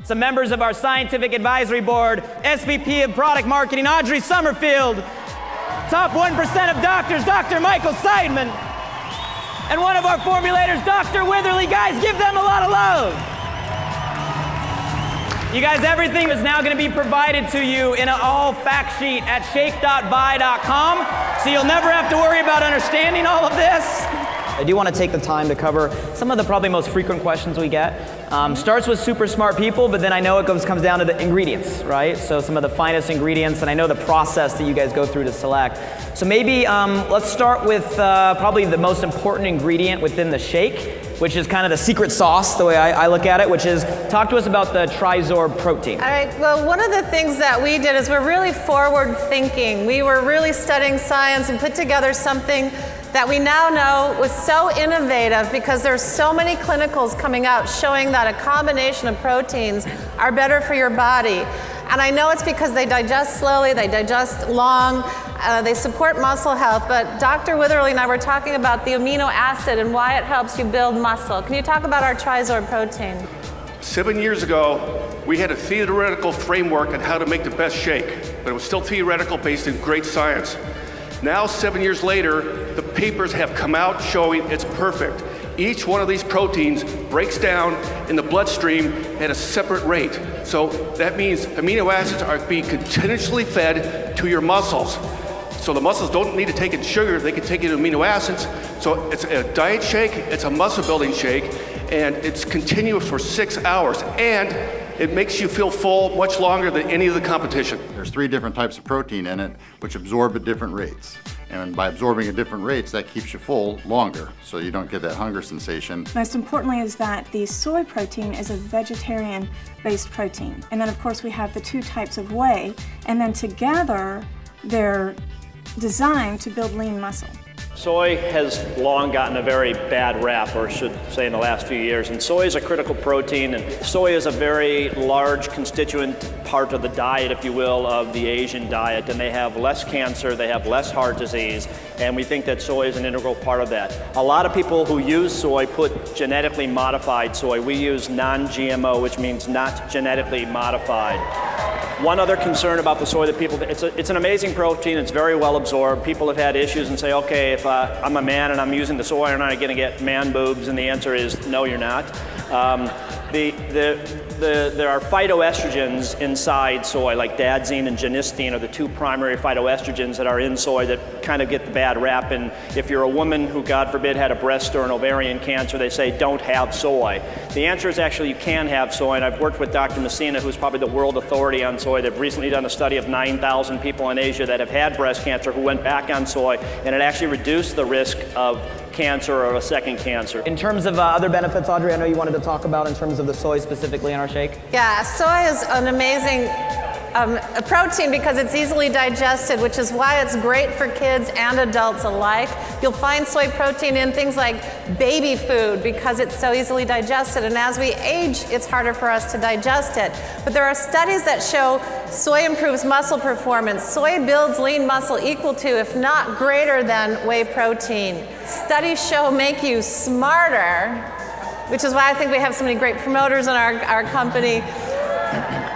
some members of our scientific advisory board, SVP of product marketing, Audrey Summerfield, top 1% of doctors, Dr. Michael Seidman, and one of our formulators, Dr. Witherly. Guys, give them a lot of love. You guys, everything is now going to be provided to you in an all fact sheet at shake.buy.com, so you'll never have to worry about understanding all of this. I do want to take the time to cover some of the probably most frequent questions we get. Starts with super smart people, but then I know it comes down to the ingredients, right? So some of the finest ingredients, and I know the process that you guys go through to select. So maybe let's start with probably the most important ingredient within the shake, which is kind of the secret sauce, the way I look at it, which is, talk to us about the Trizorb protein. All right, well, one of the things that we did is we're really forward thinking. We were really studying science and put together something that we now know was so innovative because there's so many clinicals coming out showing that a combination of proteins are better for your body. And I know it's because they digest slowly, they digest long, they support muscle health, but Dr. Witherly and I were talking about the amino acid and why it helps you build muscle. Can you talk about our Trizorb protein? 7 years ago, we had a theoretical framework on how to make the best shake, but it was still theoretical based in great science. Now, 7 years later, the papers have come out showing it's perfect. Each one of these proteins breaks down in the bloodstream at a separate rate. So that means amino acids are being continuously fed to your muscles. So the muscles don't need to take in sugar, they can take in amino acids. So it's a diet shake, it's a muscle building shake, and it's continuous for 6 hours. And it makes you feel full much longer than any of the competition. There's 3 different types of protein in it, which absorb at different rates. And by absorbing at different rates, that keeps you full longer, so you don't get that hunger sensation. Most importantly is that the soy protein is a vegetarian-based protein. And then of course we have the 2 types of whey, and then together they're designed to build lean muscle. Soy has long gotten a very bad rap, or I should say in the last few years, and soy is a critical protein, and soy is a very large constituent part of the diet, if you will, of the Asian diet, and they have less cancer, they have less heart disease, and we think that soy is an integral part of that. A lot of people who use soy put genetically modified soy. We use non-GMO, which means not genetically modified. One other concern about the soy that people, it's an amazing protein, it's very well absorbed. People have had issues and say, okay, if I'm a man and I'm using the soy, am I going to get man boobs? And the answer is no, you're not. There are phytoestrogens inside soy, like dadzine and genistein are the 2 primary phytoestrogens that are in soy that kind of get the bad rap. And if you're a woman who, God forbid, had a breast or an ovarian cancer, they say don't have soy. The answer is actually you can have soy, and I've worked with Dr. Messina, who's probably the world authority on soy. They've recently done a study of 9,000 people in Asia that have had breast cancer who went back on soy, and it actually reduced the risk of cancer or a second cancer. In terms of other benefits, Audrey, I know you wanted to talk about in terms of the soy specifically in our shake. Yeah, soy is an amazing a protein because it's easily digested, which is why it's great for kids and adults alike. You'll find soy protein in things like baby food because it's so easily digested, and as we age, it's harder for us to digest it. But there are studies that show soy improves muscle performance. Soy builds lean muscle equal to, if not greater than, whey protein. Studies show make you smarter, which is why I think we have so many great promoters in our company.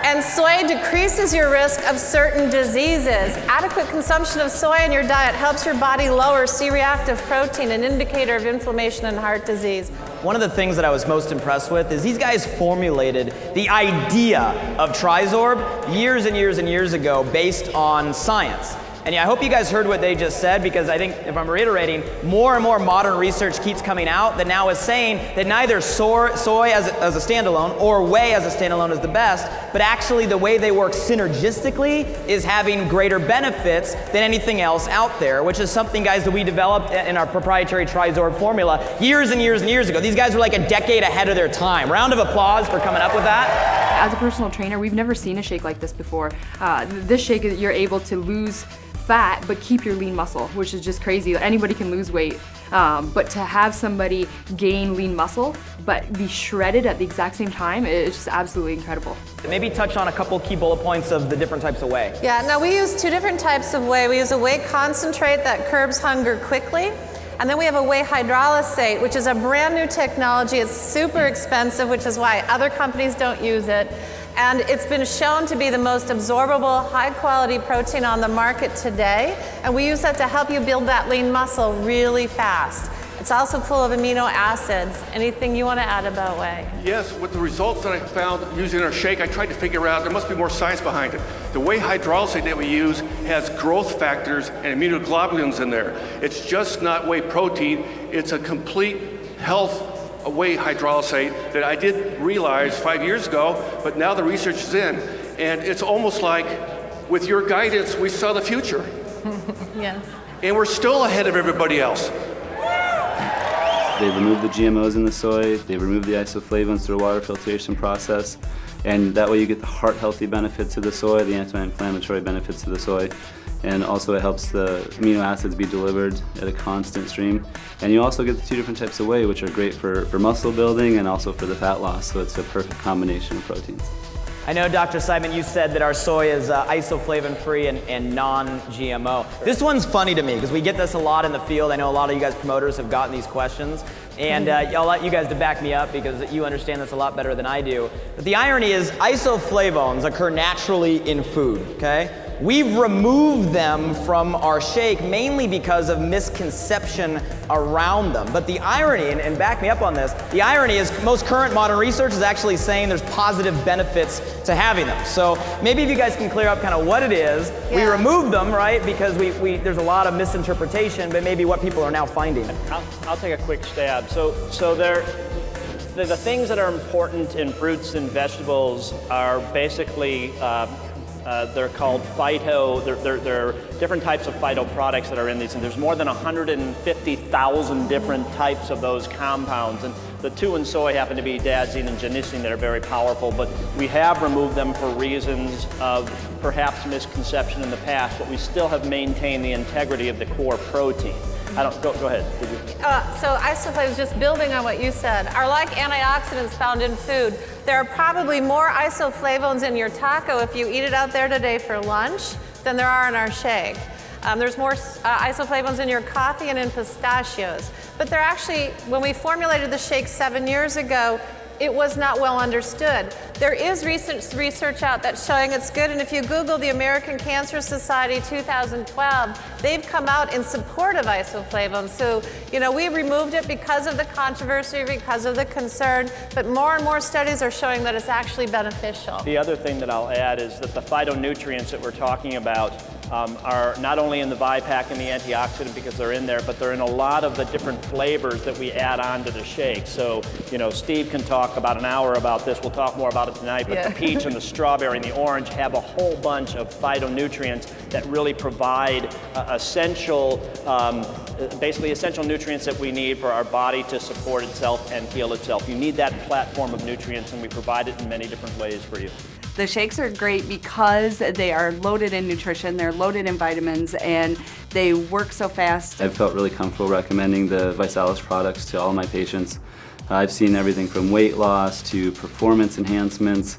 And soy decreases your risk of certain diseases. Adequate consumption of soy in your diet helps your body lower C-reactive protein, an indicator of inflammation and heart disease. One of the things that I was most impressed with is these guys formulated the idea of Trizorb years and years and years ago based on science. And yeah, I hope you guys heard what they just said, because I think, if I'm reiterating, more and more modern research keeps coming out that now is saying that neither soy as a standalone or whey as a standalone is the best, but actually the way they work synergistically is having greater benefits than anything else out there, which is something, guys, that we developed in our proprietary Trizorb formula years and years and years ago. These guys were like a decade ahead of their time. Round of applause for coming up with that. As a personal trainer, we've never seen a shake like this before. This shake, you're able to lose fat but keep your lean muscle, which is just crazy. Anybody can lose weight, but to have somebody gain lean muscle but be shredded at the exact same time, it's just absolutely incredible. Maybe touch on a couple key bullet points of the different types of whey. Yeah, now we use 2 different types of whey. We use a whey concentrate that curbs hunger quickly, and then we have a whey hydrolysate, which is a brand new technology. It's super expensive, which is why other companies don't use it. And it's been shown to be the most absorbable, high-quality protein on the market today. And we use that to help you build that lean muscle really fast. It's also full of amino acids. Anything you want to add about whey? Yes, with the results that I found using our shake, I tried to figure out there must be more science behind it. The whey hydrolysate that we use has growth factors and immunoglobulins in there. It's just not whey protein, it's a complete health whey hydrolysate that I did realize 5 years ago, but now the research is in. And it's almost like, with your guidance, we saw the future. Yes. And we're still ahead of everybody else. They removed the GMOs in the soy, they removed the isoflavones through a water filtration process, and that way you get the heart-healthy benefits of the soy, the anti-inflammatory benefits of the soy, and also it helps the amino acids be delivered at a constant stream. And you also get the two different types of whey, which are great for muscle building and also for the fat loss, so it's a perfect combination of proteins. I know, Dr. Seidman, you said that our soy is isoflavin-free and non-GMO. This one's funny to me because we get this a lot in the field. I know a lot of you guys promoters have gotten these questions. And I'll let you guys to back me up because you understand this a lot better than I do. But the irony is isoflavones occur naturally in food, okay? We've removed them from our shake mainly because of misconception around them. But the irony, and back me up on this, the irony is most current modern research is actually saying there's positive benefits to having them. So maybe if you guys can clear up kind of what it is. Yeah. We removed them, right? Because there's a lot of misinterpretation, but maybe what people are now finding. I'll take a quick stab. So the things that are important in fruits and vegetables are basically they're called phyto. There are different types of phytoproducts that are in these, and there's more than 150,000 different types of those compounds. And the two in soy happen to be dazzine and genistein that are very powerful, but we have removed them for reasons of perhaps misconception in the past, but we still have maintained the integrity of the core protein. Go ahead. So isoflavones, just building on what you said, are like antioxidants found in food. There are probably more isoflavones in your taco if you eat it out there today for lunch than there are in our shake. There's more isoflavones in your coffee and in pistachios. But they're actually, when we formulated the shake 7 years ago, it was not well understood. There is research out that's showing it's good, and if you Google the American Cancer Society 2012, they've come out in support of isoflavones. So, we removed it because of the controversy, because of the concern, but more and more studies are showing that it's actually beneficial. The other thing that I'll add is that the phytonutrients that we're talking about are not only in the ViPack and the antioxidant because they're in there, but they're in a lot of the different flavors that we add on to the shake. So, Steve can talk about an hour about this. We'll talk more about it tonight, but the peach and the strawberry and the orange have a whole bunch of phytonutrients that really provide basically essential nutrients that we need for our body to support itself and heal itself. You need that platform of nutrients, and we provide it in many different ways for you. The shakes are great because they are loaded in nutrition, they're loaded in vitamins, and they work so fast. I've felt really comfortable recommending the ViSalus products to all my patients. I've seen everything from weight loss to performance enhancements,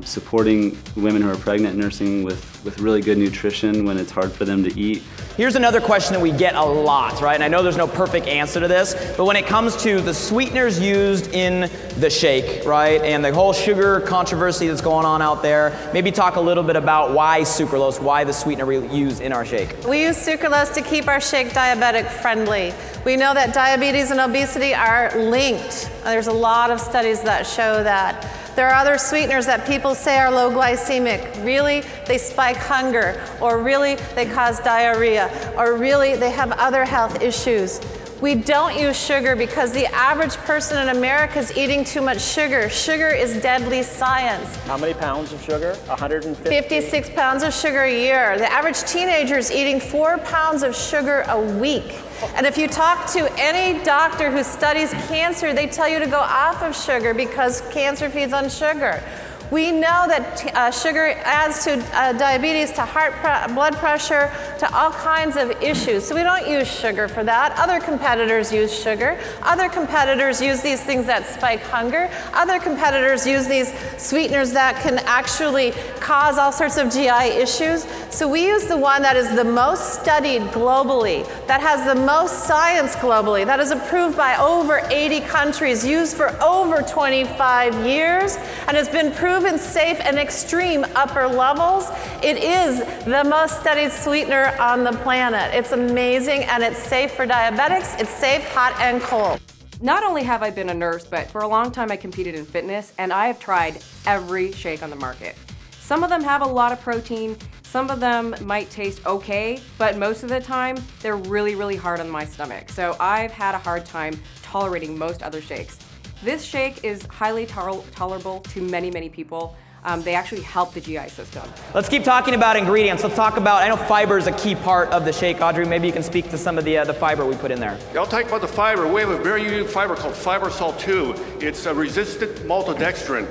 supporting women who are pregnant nursing with really good nutrition when it's hard for them to eat. Here's another question that we get a lot, right? And I know there's no perfect answer to this, but when it comes to the sweeteners used in the shake, right, and the whole sugar controversy that's going on out there, maybe talk a little bit about why sucralose, why the sweetener we use in our shake. We use sucralose to keep our shake diabetic friendly. We know that diabetes and obesity are linked. There's a lot of studies that show that. There are other sweeteners that people say are low glycemic. Really, they spike hunger, or really, they cause diarrhea, or really, they have other health issues. We don't use sugar because the average person in America is eating too much sugar. Sugar is deadly science. How many pounds of sugar? 150? 56 pounds of sugar a year. The average teenager is eating 4 pounds of sugar a week. And if you talk to any doctor who studies cancer, they tell you to go off of sugar because cancer feeds on sugar. We know that sugar adds to diabetes, to blood pressure, to all kinds of issues. So we don't use sugar for that. Other competitors use sugar. Other competitors use these things that spike hunger. Other competitors use these sweeteners that can actually cause all sorts of GI issues. So we use the one that is the most studied globally, that has the most science globally, that is approved by over 80 countries, used for over 25 years, and has been proven proven safe and extreme upper levels. It is the most studied sweetener on the planet. It's amazing, and it's safe for diabetics. It's safe hot and cold. Not only have I been a nurse, but for a long time I competed in fitness, and I have tried every shake on the market. Some of them have a lot of protein, some of them might taste okay, but most of the time they're really, really hard on my stomach. So I've had a hard time tolerating most other shakes. This shake is highly tolerable to many, many people. They actually help the GI system. Let's keep talking about ingredients. Let's talk about, I know fiber is a key part of the shake. Audrey, maybe you can speak to some of the fiber we put in there. I'll talk about the fiber. We have a very unique fiber called Fibersol 2. It's a resistant maltodextrin.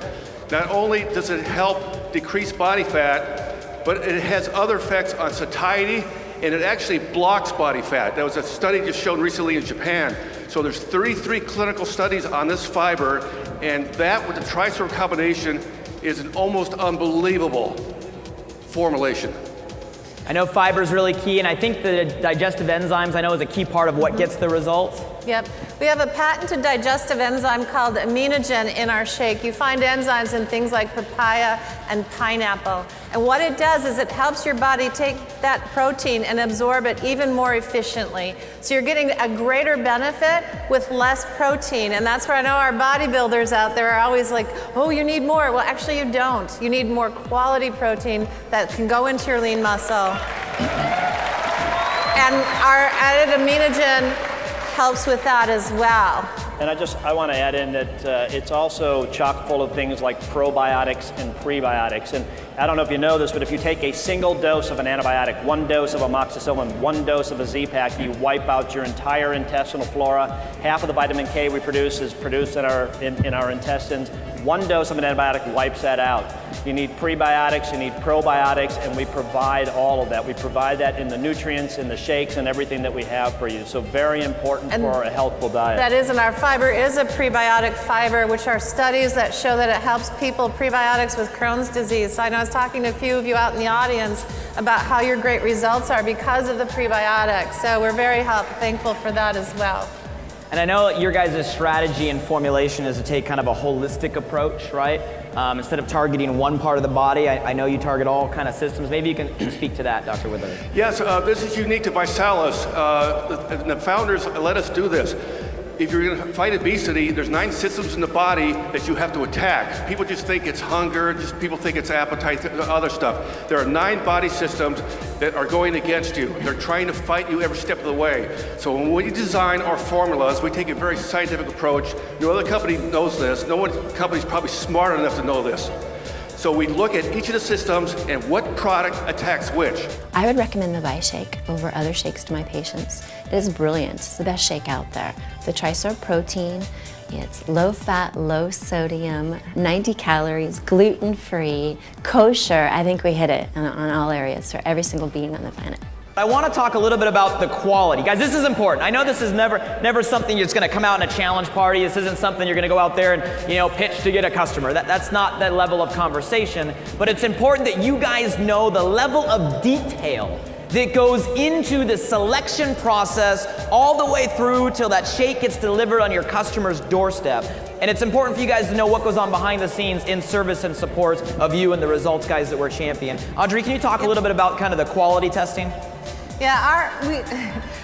Not only does it help decrease body fat, but it has other effects on satiety, and it actually blocks body fat. There was a study just shown recently in Japan. So there's 33 clinical studies on this fiber, and that with the TriSorb combination is an almost unbelievable formulation. I know fiber is really key, and I think the digestive enzymes I know is a key part of what gets the results. Yep. We have a patented digestive enzyme called Aminogen in our shake. You find enzymes in things like papaya and pineapple. And what it does is it helps your body take that protein and absorb it even more efficiently. So you're getting a greater benefit with less protein. And that's where I know our bodybuilders out there are always like, oh, you need more. Well, actually you don't. You need more quality protein that can go into your lean muscle. And our added Aminogen helps with that as well. And I want to add in that it's also chock full of things like probiotics and prebiotics. And I don't know if you know this, but if you take a single dose of an antibiotic, 1 dose of amoxicillin, 1 dose of a Z-Pak, you wipe out your entire intestinal flora. Half of the vitamin K we produce is produced in our intestines. 1 dose of an antibiotic wipes that out. You need prebiotics, you need probiotics, and we provide all of that. We provide that in the nutrients, in the shakes, and everything that we have for you. So very important for a healthful diet. That is, and our fiber is a prebiotic fiber, which are studies that show that it helps people, prebiotics with Crohn's disease. So I know I was talking to a few of you out in the audience about how your great results are because of the prebiotics. So we're very thankful for that as well. And I know your guys' strategy and formulation is to take kind of a holistic approach, right? Instead of targeting one part of the body, I know you target all kind of systems. Maybe you can speak to that, Dr. Wither. Yes, this is unique to ViSalus. The founders let us do this. If you're going to fight obesity, there's 9 systems in the body that you have to attack. People just think it's hunger, people think it's appetite, other stuff. There are 9 body systems that are going against you. They're trying to fight you every step of the way. So when we design our formulas, we take a very scientific approach. No other company knows this. No one company is probably smart enough to know this. So we look at each of the systems and what product attacks which. I would recommend the ViShake over other shakes to my patients. It is brilliant. It's the best shake out there. The TriSorb protein, it's low fat, low sodium, 90 calories, gluten-free, kosher. I think we hit it on all areas for every single being on the planet. I want to talk a little bit about the quality. Guys, this is important. I know this is never something that's going to come out in a challenge party. This isn't something you're going to go out there and pitch to get a customer. That's not that level of conversation. But it's important that you guys know the level of detail that goes into the selection process all the way through till that shake gets delivered on your customer's doorstep. And it's important for you guys to know what goes on behind the scenes in service and support of you and the results guys that we're championing. Audrey, can you talk a little bit about kind of the quality testing? Yeah,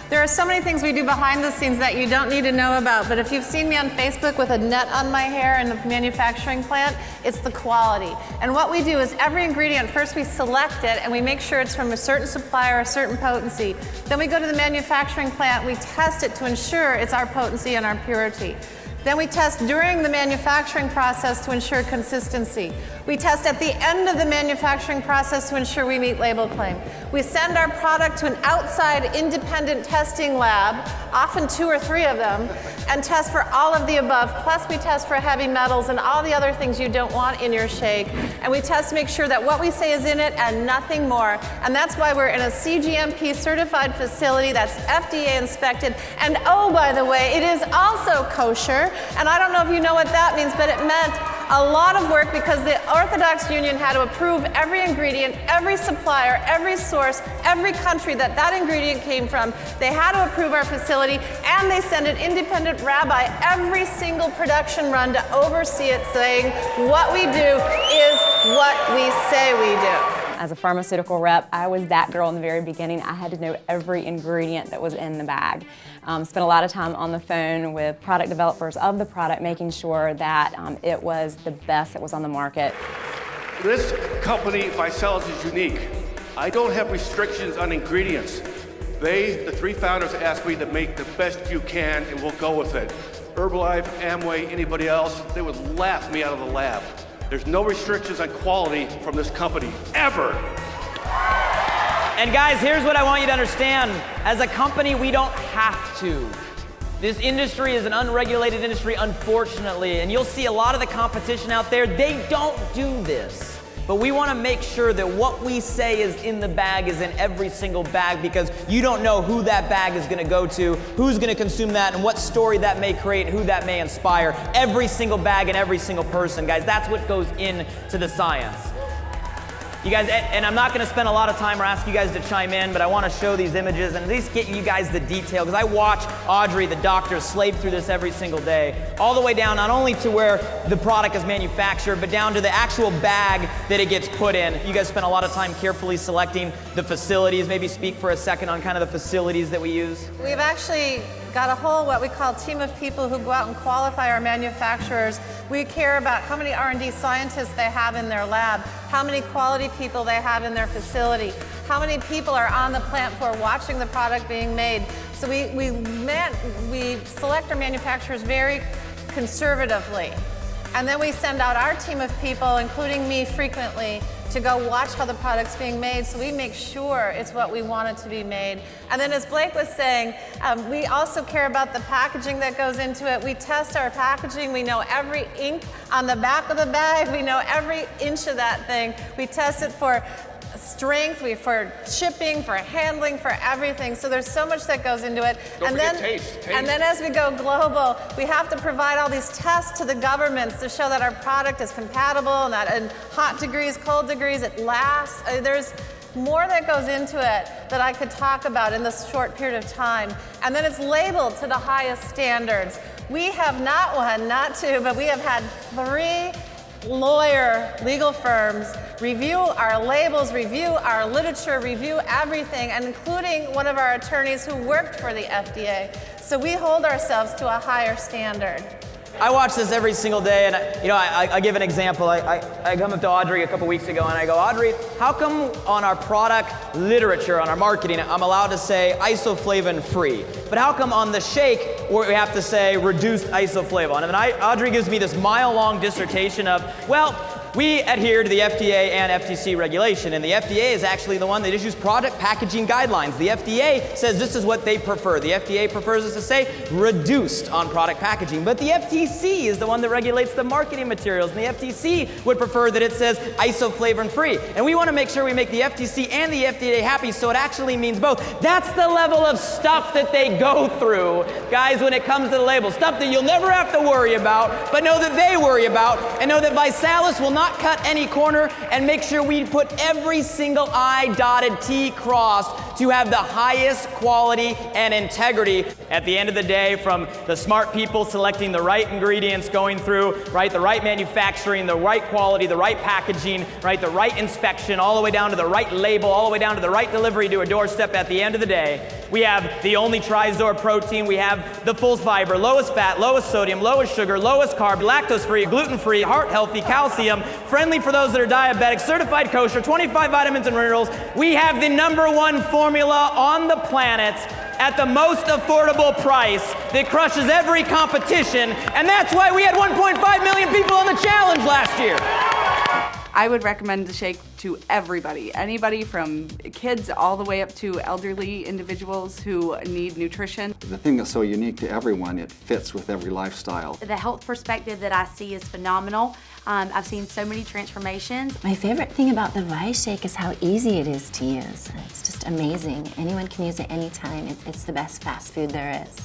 there are so many things we do behind the scenes that you don't need to know about, but if you've seen me on Facebook with a net on my hair in the manufacturing plant, it's the quality. And what we do is every ingredient, first we select it and we make sure it's from a certain supplier, a certain potency. Then we go to the manufacturing plant, we test it to ensure it's our potency and our purity. Then we test during the manufacturing process to ensure consistency. We test at the end of the manufacturing process to ensure we meet label claim. We send our product to an outside independent testing lab, often 2 or 3 of them, and test for all of the above. Plus we test for heavy metals and all the other things you don't want in your shake. And we test to make sure that what we say is in it and nothing more. And that's why we're in a CGMP certified facility that's FDA inspected. And oh, by the way, it is also kosher. And I don't know if you know what that means, but it meant a lot of work because the Orthodox Union had to approve every ingredient, every supplier, every source, every country that that ingredient came from. They had to approve our facility, and they send an independent rabbi every single production run to oversee it, saying what we do is what we say we do. As a pharmaceutical rep, I was that girl in the very beginning. I had to know every ingredient that was in the bag. Spent a lot of time on the phone with product developers of the product, making sure that it was the best that was on the market. This company, Vicellis, is unique. I don't have restrictions on ingredients. They, the three founders, asked me to make the best you can, and we'll go with it. Herbalife, Amway, anybody else, they would laugh me out of the lab. There's no restrictions on quality from this company, ever. And guys, here's what I want you to understand. As a company, we don't have to. This industry is an unregulated industry, unfortunately, and you'll see a lot of the competition out there, they don't do this. But we want to make sure that what we say is in the bag is in every single bag, because you don't know who that bag is going to go to, who's going to consume that, and what story that may create, who that may inspire. Every single bag and every single person, guys, that's what goes into the science. You guys, and I'm not going to spend a lot of time or ask you guys to chime in, but I want to show these images and at least get you guys the detail, because I watch Audrey, the doctor, slave through this every single day, all the way down not only to where the product is manufactured, but down to the actual bag that it gets put in. You guys spend a lot of time carefully selecting the facilities. Maybe speak for a second on kind of the facilities that we use. We've actually got a whole, what we call, team of people who go out and qualify our manufacturers. We care about how many R&D scientists they have in their lab, how many quality people they have in their facility, how many people are on the plant floor watching the product being made. So we select our manufacturers very conservatively. And then we send out our team of people, including me frequently, to go watch how the product's being made, so we make sure it's what we want it to be made. And then as Blake was saying, we also care about the packaging that goes into it. We test our packaging. We know every ink on the back of the bag. We know every inch of that thing. We test it for strength, for shipping, for handling, for everything. So there's so much that goes into it. Don't forget taste. And then as we go global, we have to provide all these tests to the governments to show that our product is compatible and that in hot degrees, cold degrees, it lasts. There's more that goes into it that I could talk about in this short period of time. And then it's labeled to the highest standards. We have not one, not two, but we have had 3 legal firms review our labels, review our literature, review everything, and including one of our attorneys who worked for the FDA. So we hold ourselves to a higher standard. I watch this every single day, and I give an example. I come up to Audrey a couple weeks ago, and I go, Audrey, how come on our product literature, on our marketing, I'm allowed to say isoflavone free, but how come on the shake we have to say reduced isoflavone? And then Audrey gives me this mile-long dissertation of, well, we adhere to the FDA and FTC regulation, and the FDA is actually the one that issues product packaging guidelines. The FDA says this is what they prefer. The FDA prefers us to say reduced on product packaging, but the FTC is the one that regulates the marketing materials, and the FTC would prefer that it says isoflavone free. And we want to make sure we make the FTC and the FDA happy, so it actually means both. That's the level of stuff that they go through, guys, when it comes to the label. Stuff that you'll never have to worry about, but know that they worry about, and know that Vicellis will not cut any corner, and make sure we put every single I dotted, T crossed to have the highest quality and integrity. At the end of the day, from the smart people selecting the right ingredients, going through, right, the right manufacturing, the right quality, the right packaging, right, the right inspection, all the way down to the right label, all the way down to the right delivery to a doorstep. At the end of the day, we have the only Trizor protein. We have the full fiber, lowest fat, lowest sodium, lowest sugar, lowest carb, lactose-free, gluten-free, heart-healthy, calcium, friendly for those that are diabetic, certified kosher, 25 vitamins and minerals. We have the #1 formula on the planet at the most affordable price that crushes every competition, and that's why we had 1.5 million people on the challenge last year. I would recommend the shake to everybody, anybody from kids all the way up to elderly individuals who need nutrition. The thing that's so unique to everyone, it fits with every lifestyle. The health perspective that I see is phenomenal. I've seen so many transformations. My favorite thing about the ViShake is how easy it is to use. It's just amazing. Anyone can use it anytime. It's the best fast food there is.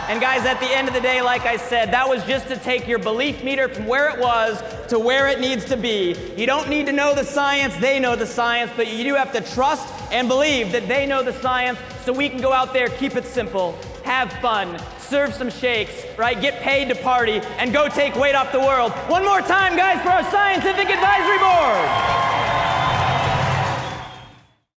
And guys, at the end of the day, like I said, that was just to take your belief meter from where it was to where it needs to be. You don't need to know the science, they know the science, but you do have to trust and believe that they know the science so we can go out there, keep it simple, have fun, serve some shakes, right? Get paid to party and go take weight off the world. One more time, guys, for our Scientific Advisory Board.